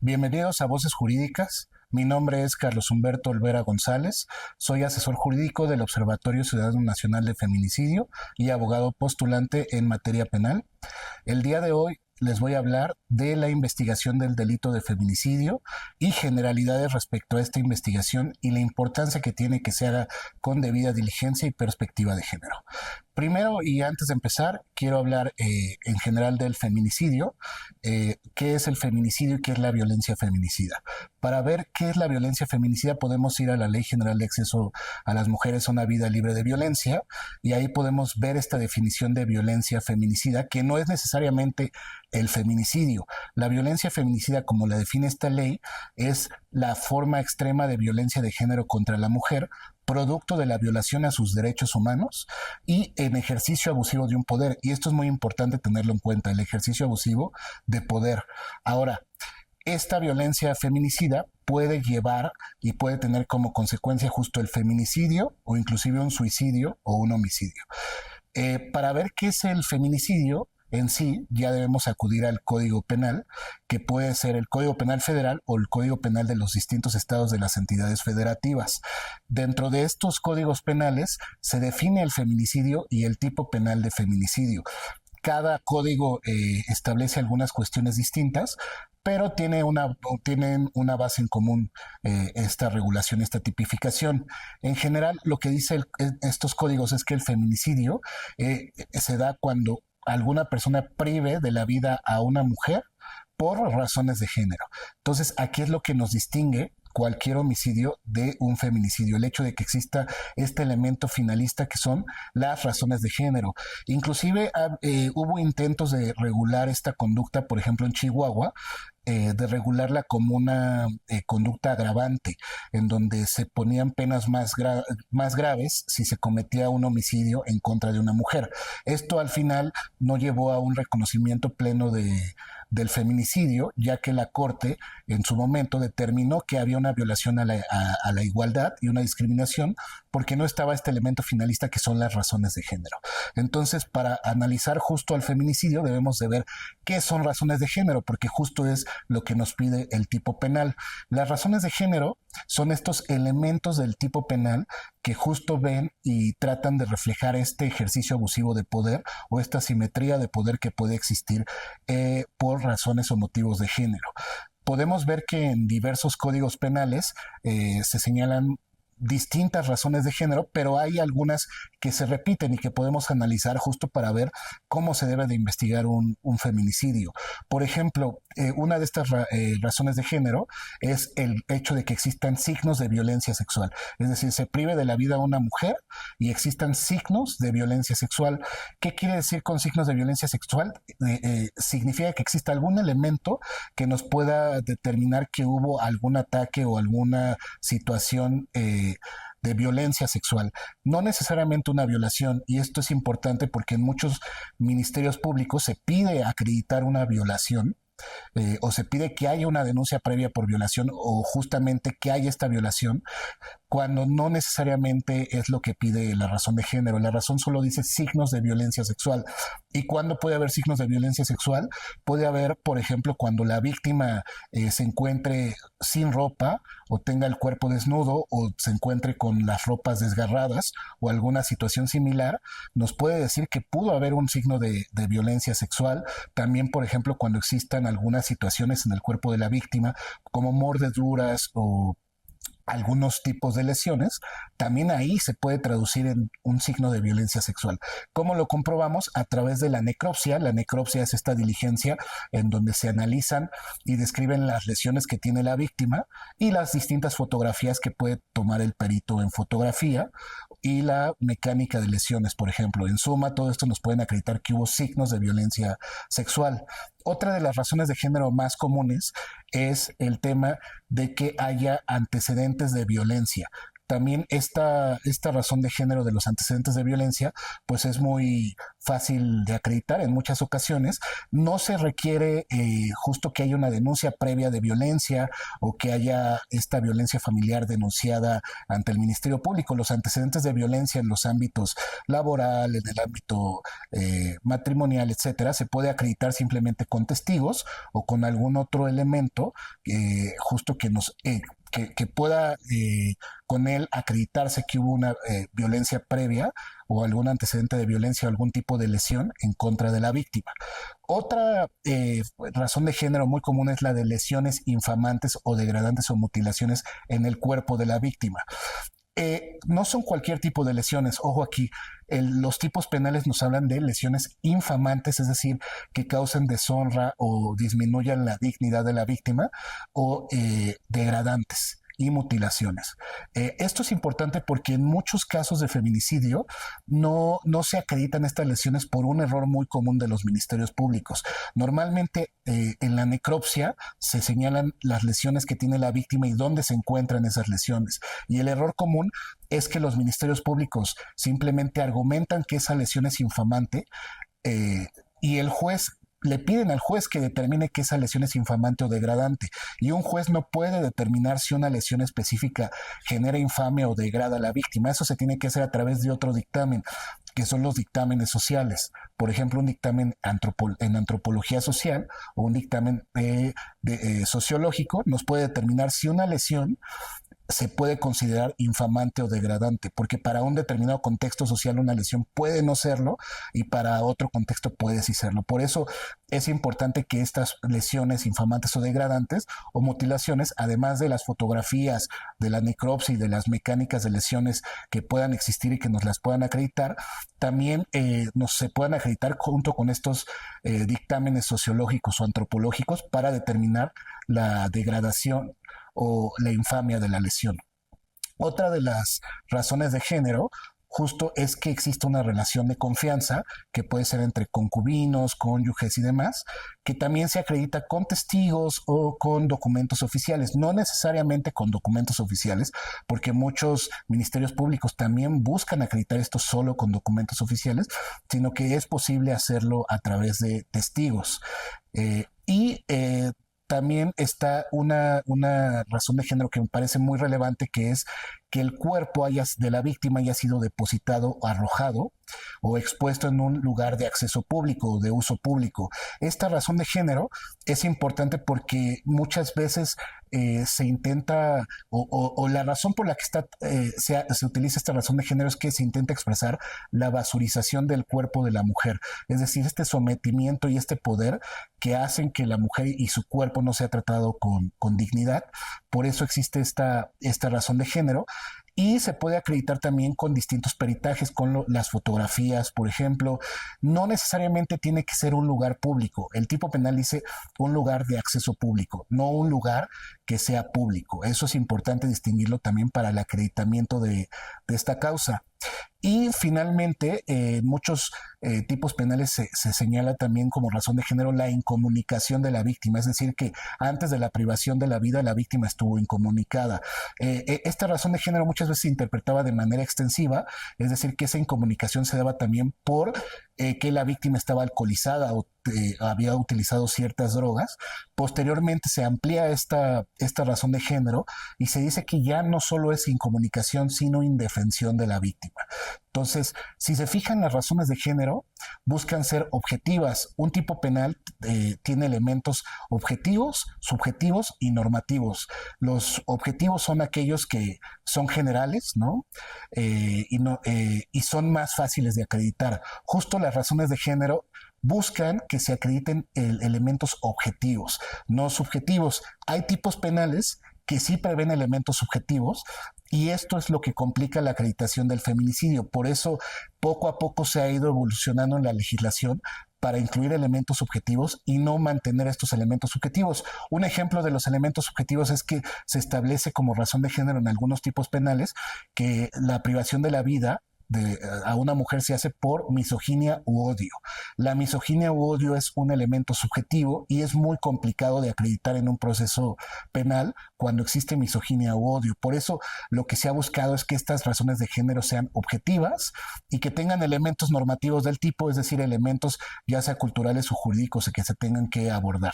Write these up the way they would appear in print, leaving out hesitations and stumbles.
Bienvenidos a Voces Jurídicas. Mi nombre es Carlos Humberto Olvera González. Soy asesor jurídico del Observatorio Ciudadano Nacional de Feminicidio y abogado postulante en materia penal. El día de hoy les voy a hablar de la investigación del delito de feminicidio y generalidades respecto a esta investigación y la importancia que tiene que se haga con debida diligencia y perspectiva de género. Primero y antes de empezar, quiero hablar en general del feminicidio, qué es el feminicidio y qué es la violencia feminicida. Para ver qué es la violencia feminicida podemos ir a la Ley General de Acceso a las Mujeres a una Vida Libre de Violencia y ahí podemos ver esta definición de violencia feminicida, que no es necesariamente el feminicidio. La violencia feminicida, como la define esta ley, es la forma extrema de violencia de género contra la mujer, producto de la violación a sus derechos humanos y en ejercicio abusivo de un poder. Y esto es muy importante tenerlo en cuenta, el ejercicio abusivo de poder. Ahora, esta violencia feminicida puede llevar y puede tener como consecuencia justo el feminicidio o inclusive un suicidio o un homicidio. Para ver qué es el feminicidio en sí, ya debemos acudir al Código Penal, que puede ser el Código Penal Federal o el Código Penal de los distintos estados de las entidades federativas. Dentro de estos códigos penales se define el feminicidio y el tipo penal de feminicidio. Cada código establece algunas cuestiones distintas, pero tienen una base en común esta regulación, esta tipificación. En general, lo que dice estos códigos es que el feminicidio se da cuando alguna persona prive de la vida a una mujer por razones de género. Entonces, aquí es lo que nos distingue cualquier homicidio de un feminicidio, el hecho de que exista este elemento finalista que son las razones de género. Inclusive hubo intentos de regular esta conducta, por ejemplo en Chihuahua, de regularla como una conducta agravante, en donde se ponían penas más graves si se cometía un homicidio en contra de una mujer. Esto al final no llevó a un reconocimiento pleno del feminicidio, ya que la Corte en su momento determinó que había una violación a la igualdad y una discriminación porque no estaba este elemento finalista que son las razones de género. Entonces, para analizar justo al feminicidio debemos de ver qué son razones de género, porque justo es lo que nos pide el tipo penal. Las razones de género son estos elementos del tipo penal que justo ven y tratan de reflejar este ejercicio abusivo de poder o esta simetría de poder que puede existir por razones o motivos de género. Podemos ver que en diversos códigos penales se señalan distintas razones de género, pero hay algunas que se repiten y que podemos analizar justo para ver cómo se debe de investigar un feminicidio. Por ejemplo, una de estas razones de género es el hecho de que existan signos de violencia sexual, es decir, se prive de la vida a una mujer y existan signos de violencia sexual. ¿Qué quiere decir con signos de violencia sexual? Significa que exista algún elemento que nos pueda determinar que hubo algún ataque o alguna situación de violencia sexual, no necesariamente una violación, y esto es importante porque en muchos ministerios públicos se pide acreditar una violación o se pide que haya una denuncia previa por violación o justamente que haya esta violación, cuando no necesariamente es lo que pide la razón de género. La razón solo dice signos de violencia sexual. ¿Y cuándo puede haber signos de violencia sexual? Puede haber, por ejemplo, cuando la víctima se encuentre sin ropa o tenga el cuerpo desnudo o se encuentre con las ropas desgarradas o alguna situación similar, nos puede decir que pudo haber un signo de violencia sexual. También, por ejemplo, cuando existan algunas situaciones en el cuerpo de la víctima como mordeduras o algunos tipos de lesiones, también ahí se puede traducir en un signo de violencia sexual. ¿Cómo lo comprobamos? A través de la necropsia. La necropsia es esta diligencia en donde se analizan y describen las lesiones que tiene la víctima y las distintas fotografías que puede tomar el perito en fotografía y la mecánica de lesiones, por ejemplo. En suma, todo esto nos pueden acreditar que hubo signos de violencia sexual. Otra de las razones de género más comunes es el tema de que haya antecedentes de violencia, también esta razón de género de los antecedentes de violencia, pues es muy fácil de acreditar en muchas ocasiones. No se requiere justo que haya una denuncia previa de violencia o que haya esta violencia familiar denunciada ante el Ministerio Público. Los antecedentes de violencia en los ámbitos laboral, en el ámbito matrimonial, etcétera, se puede acreditar simplemente con testigos o con algún otro elemento justo que pueda con él acreditarse que hubo una violencia previa o algún antecedente de violencia o algún tipo de lesión en contra de la víctima. Otra razón de género muy común es la de lesiones infamantes o degradantes o mutilaciones en el cuerpo de la víctima. No son cualquier tipo de lesiones, ojo aquí, los tipos penales nos hablan de lesiones infamantes, es decir, que causen deshonra o disminuyan la dignidad de la víctima, o degradantes y mutilaciones. Esto es importante porque en muchos casos de feminicidio no se acreditan estas lesiones por un error muy común de los ministerios públicos. Normalmente en la necropsia se señalan las lesiones que tiene la víctima y dónde se encuentran esas lesiones. Y el error común es que los ministerios públicos simplemente argumentan que esa lesión es infamante y el juez le piden al juez que determine que esa lesión es infamante o degradante, y un juez no puede determinar si una lesión específica genera infamia o degrada a la víctima. Eso se tiene que hacer a través de otro dictamen, que son los dictámenes sociales. Por ejemplo, un dictamen en antropología social o un dictamen sociológico nos puede determinar si una lesión se puede considerar infamante o degradante, porque para un determinado contexto social una lesión puede no serlo y para otro contexto puede sí serlo. Por eso es importante que estas lesiones infamantes o degradantes o mutilaciones, además de las fotografías, de la necropsia y de las mecánicas de lesiones que puedan existir y que nos las puedan acreditar, también se puedan acreditar junto con estos dictámenes sociológicos o antropológicos para determinar la degradación o la infamia de la lesión. Otra de las razones de género justo es que existe una relación de confianza que puede ser entre concubinos, cónyuges y demás, que también se acredita con testigos o con documentos oficiales, no necesariamente con documentos oficiales, porque muchos ministerios públicos también buscan acreditar esto solo con documentos oficiales, sino que es posible hacerlo a través de testigos. También está una razón de género que me parece muy relevante, que es que el cuerpo de la víctima haya sido depositado o arrojado o expuesto en un lugar de acceso público o de uso público. Esta razón de género es importante porque muchas veces se intenta, o la razón por la que se utiliza esta razón de género es que se intenta expresar la basurización del cuerpo de la mujer, es decir, este sometimiento y este poder que hacen que la mujer y su cuerpo no sea tratado con dignidad. Por eso existe esta razón de género. Y se puede acreditar también con distintos peritajes, con las fotografías, por ejemplo. No necesariamente tiene que ser un lugar público. El tipo penal dice un lugar de acceso público, no un lugar que sea público. Eso es importante distinguirlo también para el acreditamiento de esta causa. Y finalmente, en muchos tipos penales se señala también como razón de género la incomunicación de la víctima, es decir, que antes de la privación de la vida la víctima estuvo incomunicada. Esta razón de género muchas veces se interpretaba de manera extensiva, es decir, que esa incomunicación se daba también por que la víctima estaba alcoholizada o había utilizado ciertas drogas. Posteriormente se amplía esta razón de género y se dice que ya no solo es incomunicación, sino indefensión de la víctima. Entonces, si se fijan, las razones de género buscan ser objetivas. Un tipo penal tiene elementos objetivos, subjetivos y normativos. Los objetivos son aquellos que son generales, ¿no? Y son más fáciles de acreditar. Justo las razones de género buscan que se acrediten elementos objetivos, no subjetivos. Hay tipos penales que sí prevén elementos subjetivos y esto es lo que complica la acreditación del feminicidio. Por eso, poco a poco se ha ido evolucionando en la legislación para incluir elementos subjetivos y no mantener estos elementos subjetivos. Un ejemplo de los elementos subjetivos es que se establece como razón de género en algunos tipos penales que la privación de la vida a una mujer se hace por misoginia u odio. La misoginia u odio es un elemento subjetivo y es muy complicado de acreditar en un proceso penal cuando existe misoginia u odio. Por eso lo que se ha buscado es que estas razones de género sean objetivas y que tengan elementos normativos del tipo, es decir, elementos ya sea culturales o jurídicos que se tengan que abordar.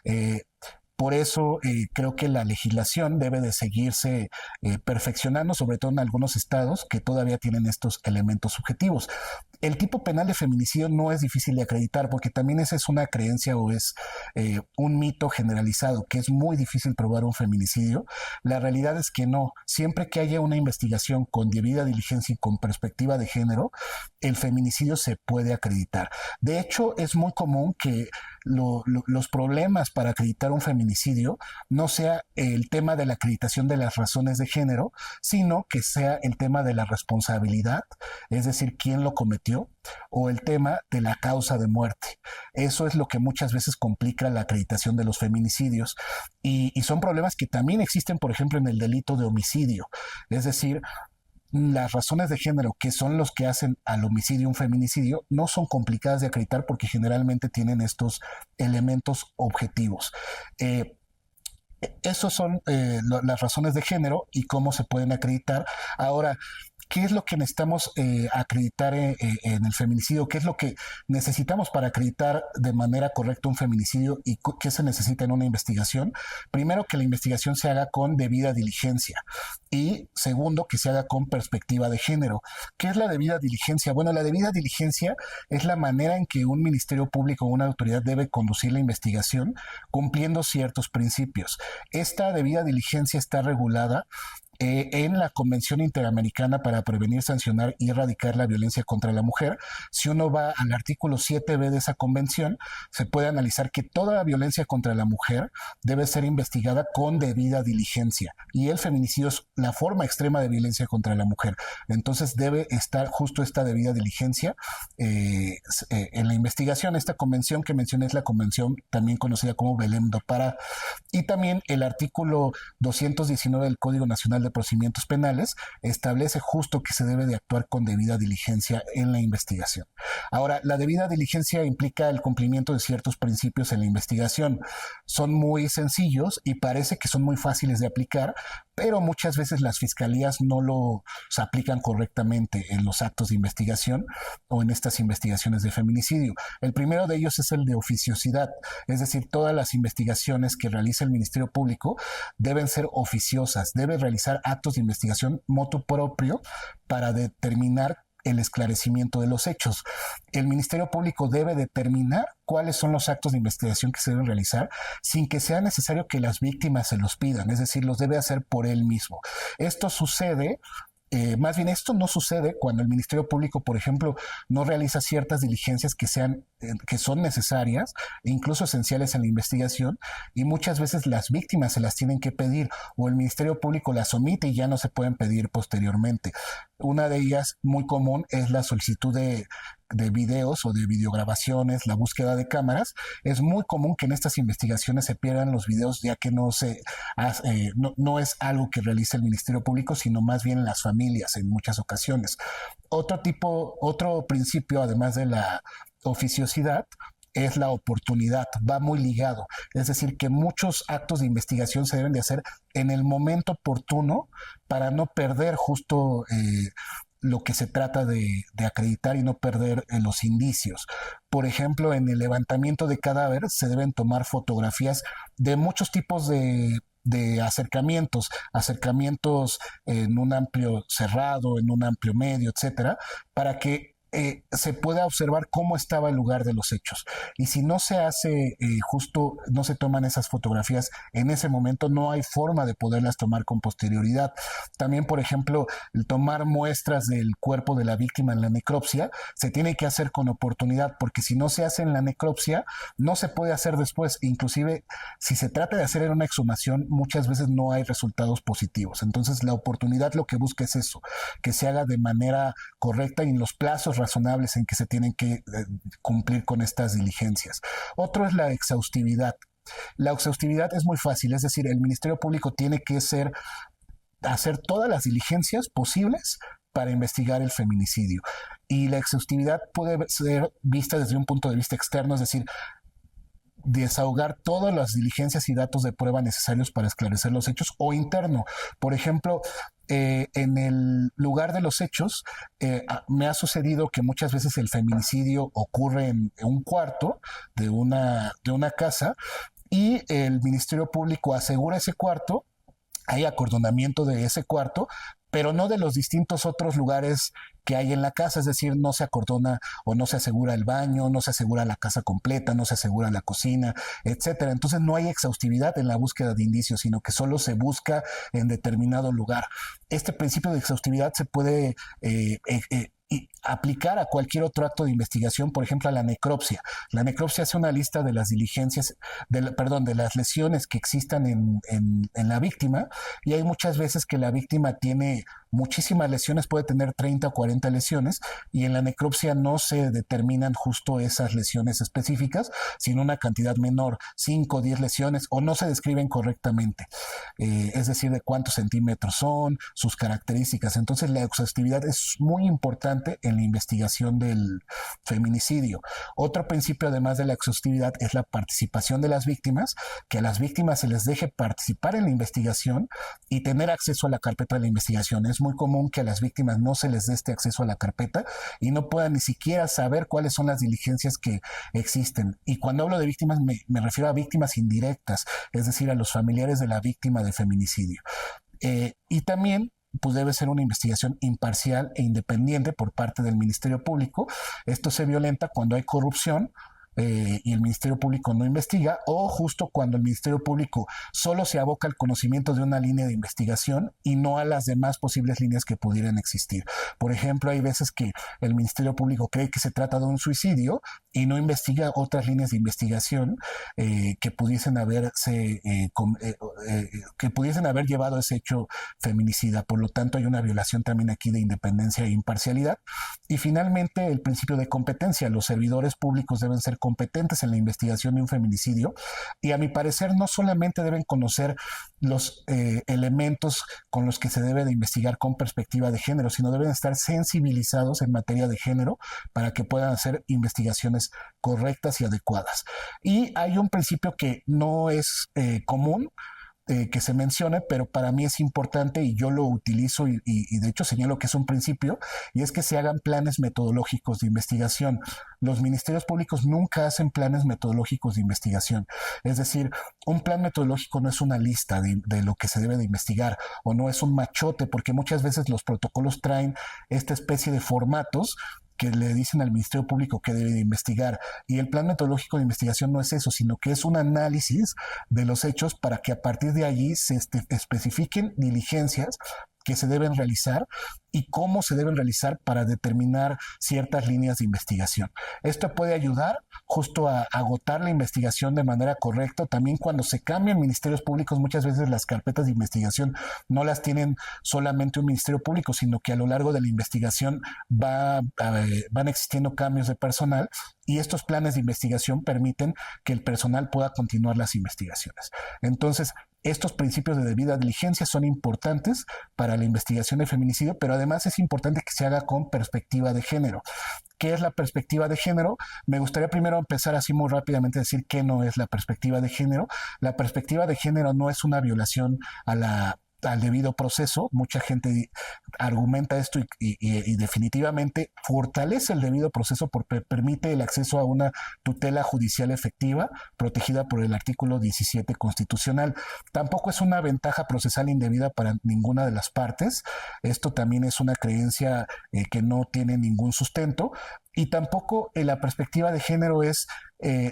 Eh, por eso creo que la legislación debe de seguirse perfeccionando, sobre todo en algunos estados que todavía tienen estos elementos subjetivos. El tipo penal de feminicidio no es difícil de acreditar porque también esa es una creencia o es un mito generalizado, que es muy difícil probar un feminicidio. La realidad es que no. Siempre que haya una investigación con debida diligencia y con perspectiva de género, el feminicidio se puede acreditar. De hecho, es muy común que los problemas para acreditar un feminicidio no sea el tema de la acreditación de las razones de género, sino que sea el tema de la responsabilidad, es decir, quién lo cometió, o el tema de la causa de muerte. Eso es lo que muchas veces complica la acreditación de los feminicidios y son problemas que también existen, por ejemplo, en el delito de homicidio. Es decir, las razones de género, que son los que hacen al homicidio un feminicidio, no son complicadas de acreditar porque generalmente tienen estos elementos objetivos. Esos son las razones de género y cómo se pueden acreditar. Ahora, ¿qué es lo que necesitamos acreditar en el feminicidio? ¿Qué es lo que necesitamos para acreditar de manera correcta un feminicidio y qué se necesita en una investigación? Primero, que la investigación se haga con debida diligencia y segundo, que se haga con perspectiva de género. ¿Qué es la debida diligencia? Bueno, la debida diligencia es la manera en que un ministerio público o una autoridad debe conducir la investigación cumpliendo ciertos principios. Esta debida diligencia está regulada en la Convención Interamericana para Prevenir, Sancionar y Erradicar la Violencia contra la Mujer. Si uno va al artículo 7b de esa convención, se puede analizar que toda la violencia contra la mujer debe ser investigada con debida diligencia y el feminicidio es la forma extrema de violencia contra la mujer. Entonces debe estar justo esta debida diligencia en la investigación. Esta convención que mencioné es la convención también conocida como Belém do Pará, y también el artículo 219 del Código Nacional de Procedimientos Penales establece justo que se debe de actuar con debida diligencia en la investigación. Ahora, la debida diligencia implica el cumplimiento de ciertos principios en la investigación. Son muy sencillos y parece que son muy fáciles de aplicar, pero muchas veces las fiscalías no los aplican correctamente en los actos de investigación o en estas investigaciones de feminicidio. El primero de ellos es el de oficiosidad, es decir, todas las investigaciones que realiza el Ministerio Público deben ser oficiosas, debe realizar actos de investigación motu propio para determinar el esclarecimiento de los hechos. El Ministerio Público debe determinar cuáles son los actos de investigación que se deben realizar sin que sea necesario que las víctimas se los pidan, es decir, los debe hacer por él mismo. Esto sucede más bien, esto no sucede cuando el Ministerio Público, por ejemplo, no realiza ciertas diligencias que son necesarias e incluso esenciales en la investigación, y muchas veces las víctimas se las tienen que pedir o el Ministerio Público las omite y ya no se pueden pedir posteriormente. Una de ellas muy común es la solicitud de videos o de videograbaciones, la búsqueda de cámaras. Es muy común que en estas investigaciones se pierdan los videos, ya que no es algo que realice el Ministerio Público, sino más bien las familias en muchas ocasiones. Otro principio, además de la oficiosidad, es la oportunidad, va muy ligado. Es decir, que muchos actos de investigación se deben de hacer en el momento oportuno para no perder justo lo que se trata de acreditar y no perder los indicios. Por ejemplo, en el levantamiento de cadáver se deben tomar fotografías de muchos tipos de acercamientos en un amplio cerrado, en un amplio medio, etcétera, para que se pueda observar cómo estaba el lugar de los hechos. Y si no se hace no se toman esas fotografías en ese momento, no hay forma de poderlas tomar con posterioridad. También, por ejemplo, el tomar muestras del cuerpo de la víctima en la necropsia se tiene que hacer con oportunidad, porque si no se hace en la necropsia, no se puede hacer después. Inclusive, si se trata de hacer en una exhumación, muchas veces no hay resultados positivos. Entonces, la oportunidad lo que busca es eso, que se haga de manera correcta y en los plazos razonables en que se tienen que cumplir con estas diligencias. Otro es la exhaustividad. La exhaustividad es muy fácil, es decir, el Ministerio Público tiene que hacer todas las diligencias posibles para investigar el feminicidio. Y la exhaustividad puede ser vista desde un punto de vista externo, es decir, desahogar todas las diligencias y datos de prueba necesarios para esclarecer los hechos, o interno. Por ejemplo, en el lugar de los hechos, me ha sucedido que muchas veces el feminicidio ocurre en un cuarto de una casa y el Ministerio Público asegura ese cuarto, hay acordonamiento de ese cuarto, pero no de los distintos otros lugares que hay en la casa, es decir, no se acordona o no se asegura el baño, no se asegura la casa completa, no se asegura la cocina, etcétera. Entonces no hay exhaustividad en la búsqueda de indicios, sino que solo se busca en determinado lugar. Este principio de exhaustividad se puede y aplicar a cualquier otro acto de investigación, por ejemplo, a la necropsia. La necropsia hace una lista de las diligencias, de las lesiones que existan en la víctima, y hay muchas veces que la víctima tiene muchísimas lesiones, puede tener 30 o 40 lesiones, y en la necropsia no se determinan justo esas lesiones específicas, sino una cantidad menor, 5 o 10 lesiones, o no se describen correctamente, es decir, de cuántos centímetros son, sus características. Entonces la exhaustividad es muy importante en la investigación del feminicidio. Otro principio, además de la exhaustividad, es la participación de las víctimas, que a las víctimas se les deje participar en la investigación y tener acceso a la carpeta de la investigación. Es muy común que a las víctimas no se les dé este acceso a la carpeta y no puedan ni siquiera saber cuáles son las diligencias que existen. Y cuando hablo de víctimas me refiero a víctimas indirectas, es decir, a los familiares de la víctima de feminicidio. Y también pues debe ser una investigación imparcial e independiente por parte del Ministerio Público. Esto se violenta cuando hay corrupción y el Ministerio Público no investiga, o justo cuando el Ministerio Público solo se aboca al conocimiento de una línea de investigación y no a las demás posibles líneas que pudieran existir. Por ejemplo, hay veces que el Ministerio Público cree que se trata de un suicidio y no investiga otras líneas de investigación que pudiesen haber llevado a ese hecho feminicida. Por lo tanto, hay una violación también aquí de independencia e imparcialidad. Y finalmente, el principio de competencia. Los servidores públicos deben ser competentes en la investigación de un feminicidio, y a mi parecer no solamente deben conocer los elementos con los que se debe de investigar con perspectiva de género, sino deben estar sensibilizados en materia de género para que puedan hacer investigaciones correctas y adecuadas. Y hay un principio que no es común que se mencione, pero para mí es importante y yo lo utilizo y de hecho señalo que es un principio, y es que se hagan planes metodológicos de investigación. Los ministerios públicos nunca hacen planes metodológicos de investigación. Es decir, un plan metodológico no es una lista de lo que se debe de investigar, o no es un machote, porque muchas veces los protocolos traen esta especie de formatos que le dicen al Ministerio Público que debe de investigar. Y el plan metodológico de investigación no es eso, sino que es un análisis de los hechos para que a partir de allí se especifiquen diligencias que se deben realizar y cómo se deben realizar para determinar ciertas líneas de investigación. Esto puede ayudar justo a agotar la investigación de manera correcta. También cuando se cambian ministerios públicos, muchas veces las carpetas de investigación no las tienen solamente un ministerio público, sino que a lo largo de la investigación van existiendo cambios de personal, y estos planes de investigación permiten que el personal pueda continuar las investigaciones. Entonces, estos principios de debida diligencia son importantes para la investigación de feminicidio, pero además es importante que se haga con perspectiva de género. ¿Qué es la perspectiva de género? Me gustaría primero empezar así muy rápidamente a decir qué no es la perspectiva de género. La perspectiva de género no es una violación al debido proceso. Mucha gente argumenta esto y definitivamente fortalece el debido proceso porque permite el acceso a una tutela judicial efectiva protegida por el artículo 17 constitucional. Tampoco es una ventaja procesal indebida para ninguna de las partes. Esto también es una creencia que no tiene ningún sustento. Y tampoco la perspectiva de género es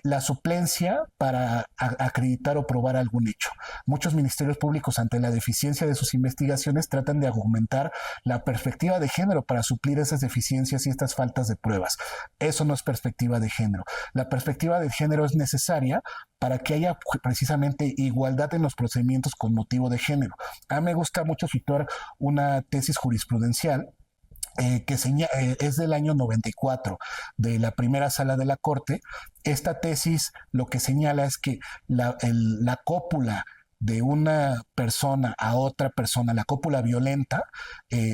la suplencia para acreditar o probar algún hecho. Muchos ministerios públicos, ante la deficiencia de sus investigaciones, tratan de argumentar la perspectiva de género para suplir esas deficiencias y estas faltas de pruebas. Eso no es perspectiva de género. La perspectiva de género es necesaria para que haya precisamente igualdad en los procedimientos con motivo de género. A mí me gusta mucho citar una tesis jurisprudencial que es del año 94, de la primera sala de la Corte. Esta tesis lo que señala es que la cópula de una persona a otra persona, la cópula violenta,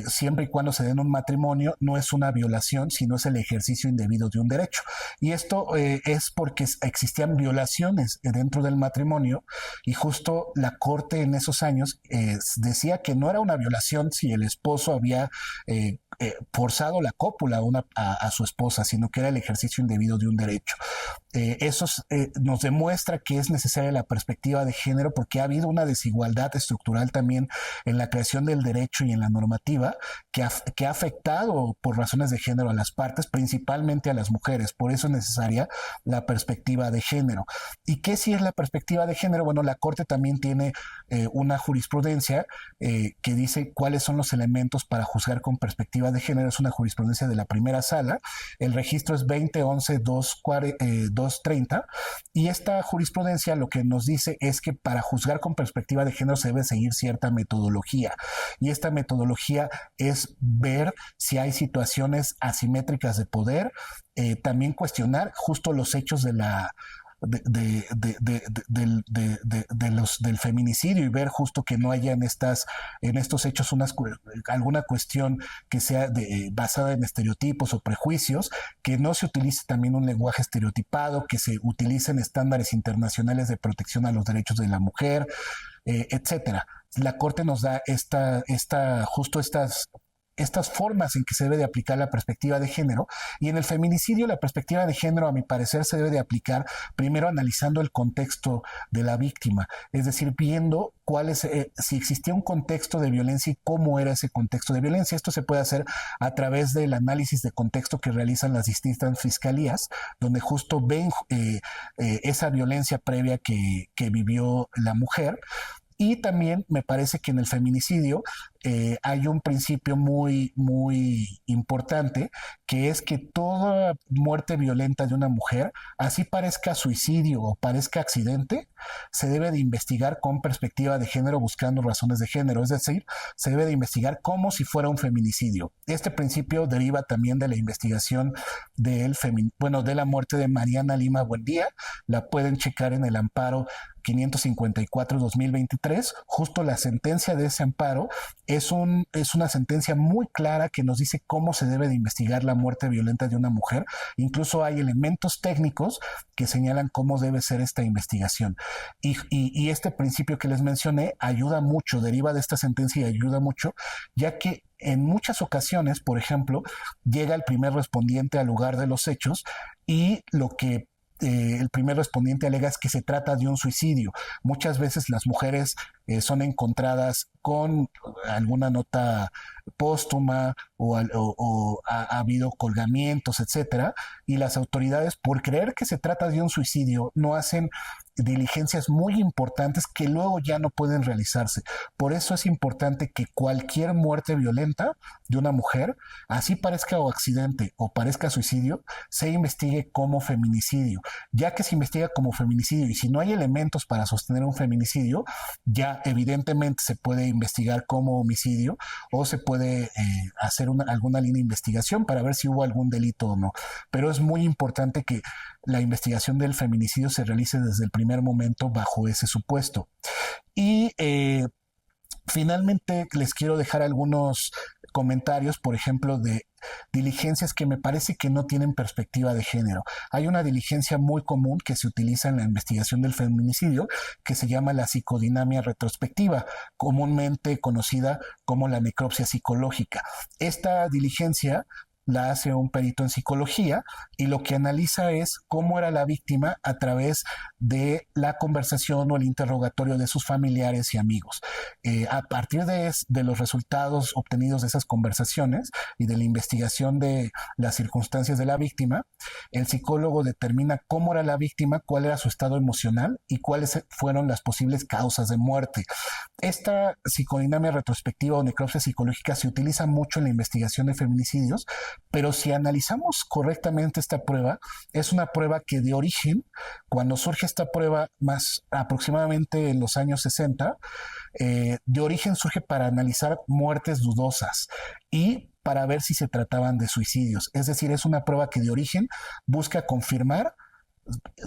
siempre y cuando se den un matrimonio, no es una violación, sino es el ejercicio indebido de un derecho. Y esto es porque existían violaciones dentro del matrimonio y justo la corte en esos años decía que no era una violación si el esposo había forzado la cópula a su esposa, sino que era el ejercicio indebido de un derecho. Eso nos demuestra que es necesaria la perspectiva de género porque ha habido una desigualdad estructural también en la creación del derecho y en la normativa que ha afectado por razones de género a las partes, principalmente a las mujeres. Por eso es necesaria la perspectiva de género. ¿Y qué si es la perspectiva de género? Bueno, la Corte también tiene una jurisprudencia que dice cuáles son los elementos para juzgar con perspectiva de género. Es una jurisprudencia de la primera sala. El registro es 2011-230 y esta jurisprudencia lo que nos dice es que para juzgar con perspectiva de género se debe seguir cierta metodología y esta metodología es ver si hay situaciones asimétricas de poder, también cuestionar justo los hechos de la del feminicidio y ver justo que no haya en estos hechos alguna cuestión que sea basada en estereotipos o prejuicios, que no se utilice también un lenguaje estereotipado, que se utilicen estándares internacionales de protección a los derechos de la mujer, etcétera. La Corte nos da justo estas formas en que se debe de aplicar la perspectiva de género, y en el feminicidio la perspectiva de género a mi parecer se debe de aplicar primero analizando el contexto de la víctima, es decir, viendo si existía un contexto de violencia y cómo era ese contexto de violencia. Esto se puede hacer a través del análisis de contexto que realizan las distintas fiscalías, donde justo ven esa violencia previa que vivió la mujer. Y también me parece que en el feminicidio hay un principio muy, muy importante, que es que toda muerte violenta de una mujer, así parezca suicidio o parezca accidente, se debe de investigar con perspectiva de género, buscando razones de género, es decir, se debe de investigar como si fuera un feminicidio. Este principio deriva también de la investigación de la muerte de Mariana Lima Buendía. La pueden checar en el amparo 554-2023. Justo la sentencia de ese amparo es una sentencia muy clara que nos dice cómo se debe de investigar la muerte violenta de una mujer. Incluso hay elementos técnicos que señalan cómo debe ser esta investigación. Y este principio que les mencioné ayuda mucho, deriva de esta sentencia y ayuda mucho, ya que en muchas ocasiones, por ejemplo, llega el primer respondiente al lugar de los hechos y lo que el primer respondiente alega es que se trata de un suicidio. Muchas veces las mujeres son encontradas con alguna nota póstuma o ha habido colgamientos, etcétera, y las autoridades, por creer que se trata de un suicidio, no hacen diligencias muy importantes que luego ya no pueden realizarse. Por eso es importante que cualquier muerte violenta de una mujer, así parezca o accidente o parezca suicidio, se investigue como feminicidio. Ya que se investiga como feminicidio y si no hay elementos para sostener un feminicidio, ya evidentemente se puede investigar como homicidio o se puede hacer alguna línea de investigación para ver si hubo algún delito o no. Pero es muy importante que la investigación del feminicidio se realice desde el primer momento bajo ese supuesto. Y finalmente les quiero dejar algunos comentarios, por ejemplo, de diligencias que me parece que no tienen perspectiva de género. Hay una diligencia muy común que se utiliza en la investigación del feminicidio que se llama la psicodinamia retrospectiva, comúnmente conocida como la necropsia psicológica. Esta diligencia la hace un perito en psicología y lo que analiza es cómo era la víctima a través de la conversación o el interrogatorio de sus familiares y amigos. A partir de los resultados obtenidos de esas conversaciones y de la investigación de las circunstancias de la víctima, el psicólogo determina cómo era la víctima, cuál era su estado emocional y cuáles fueron las posibles causas de muerte. Esta psicodinamia retrospectiva o necropsia psicológica se utiliza mucho en la investigación de feminicidios, pero si analizamos correctamente esta prueba, es una prueba que de origen, cuando surge esta prueba más aproximadamente en los años 60, de origen surge para analizar muertes dudosas y para ver si se trataban de suicidios. Es decir, es una prueba que de origen busca confirmar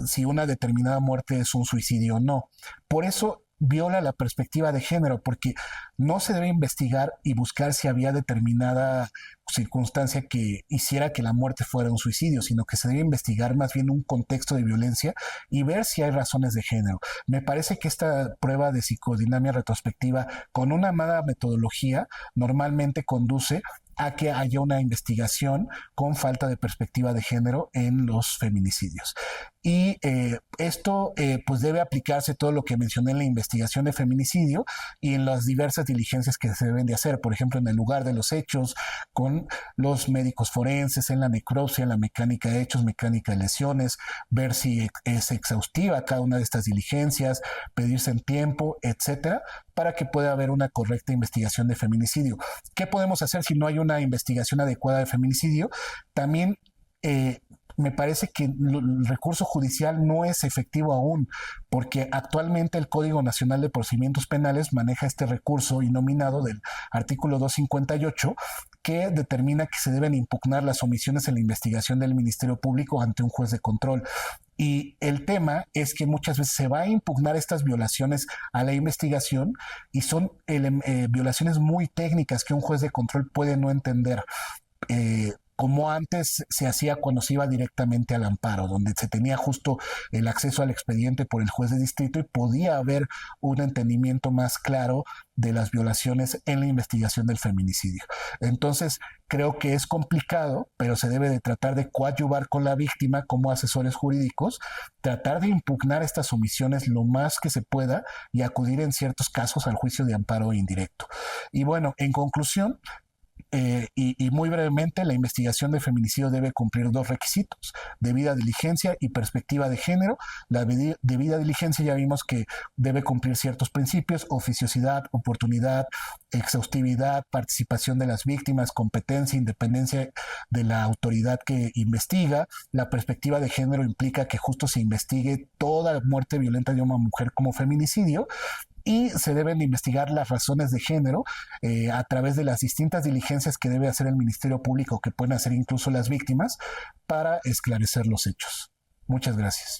si una determinada muerte es un suicidio o no. Por eso viola la perspectiva de género, porque no se debe investigar y buscar si había determinada circunstancia que hiciera que la muerte fuera un suicidio, sino que se debe investigar más bien un contexto de violencia y ver si hay razones de género. Me parece que esta prueba de psicodinamia retrospectiva con una mala metodología normalmente conduce a que haya una investigación con falta de perspectiva de género en los feminicidios. Y esto pues debe aplicarse todo lo que mencioné en la investigación de feminicidio y en las diversas diligencias que se deben de hacer, por ejemplo, en el lugar de los hechos, con los médicos forenses, en la necropsia, en la mecánica de hechos, mecánica de lesiones, ver si es exhaustiva cada una de estas diligencias, pedirse en tiempo, etcétera, para que pueda haber una correcta investigación de feminicidio. ¿Qué podemos hacer si no hay una investigación adecuada de feminicidio? También me parece que el recurso judicial no es efectivo aún, porque actualmente el Código Nacional de Procedimientos Penales maneja este recurso inominado del artículo 258, que determina que se deben impugnar las omisiones en la investigación del Ministerio Público ante un juez de control. Y el tema es que muchas veces se va a impugnar estas violaciones a la investigación y son violaciones muy técnicas que un juez de control puede no entender. Como antes se hacía cuando se iba directamente al amparo, donde se tenía justo el acceso al expediente por el juez de distrito y podía haber un entendimiento más claro de las violaciones en la investigación del feminicidio. Entonces, creo que es complicado, pero se debe de tratar de coadyuvar con la víctima como asesores jurídicos, tratar de impugnar estas omisiones lo más que se pueda y acudir en ciertos casos al juicio de amparo indirecto. Y bueno, en conclusión, y muy brevemente, la investigación de feminicidio debe cumplir dos requisitos: debida diligencia y perspectiva de género. La debida diligencia ya vimos que debe cumplir ciertos principios: oficiosidad, oportunidad, exhaustividad, participación de las víctimas, competencia, independencia de la autoridad que investiga. La perspectiva de género implica que justo se investigue toda muerte violenta de una mujer como feminicidio, y se deben investigar las razones de género a través de las distintas diligencias que debe hacer el Ministerio Público, que pueden hacer incluso las víctimas, para esclarecer los hechos. Muchas gracias.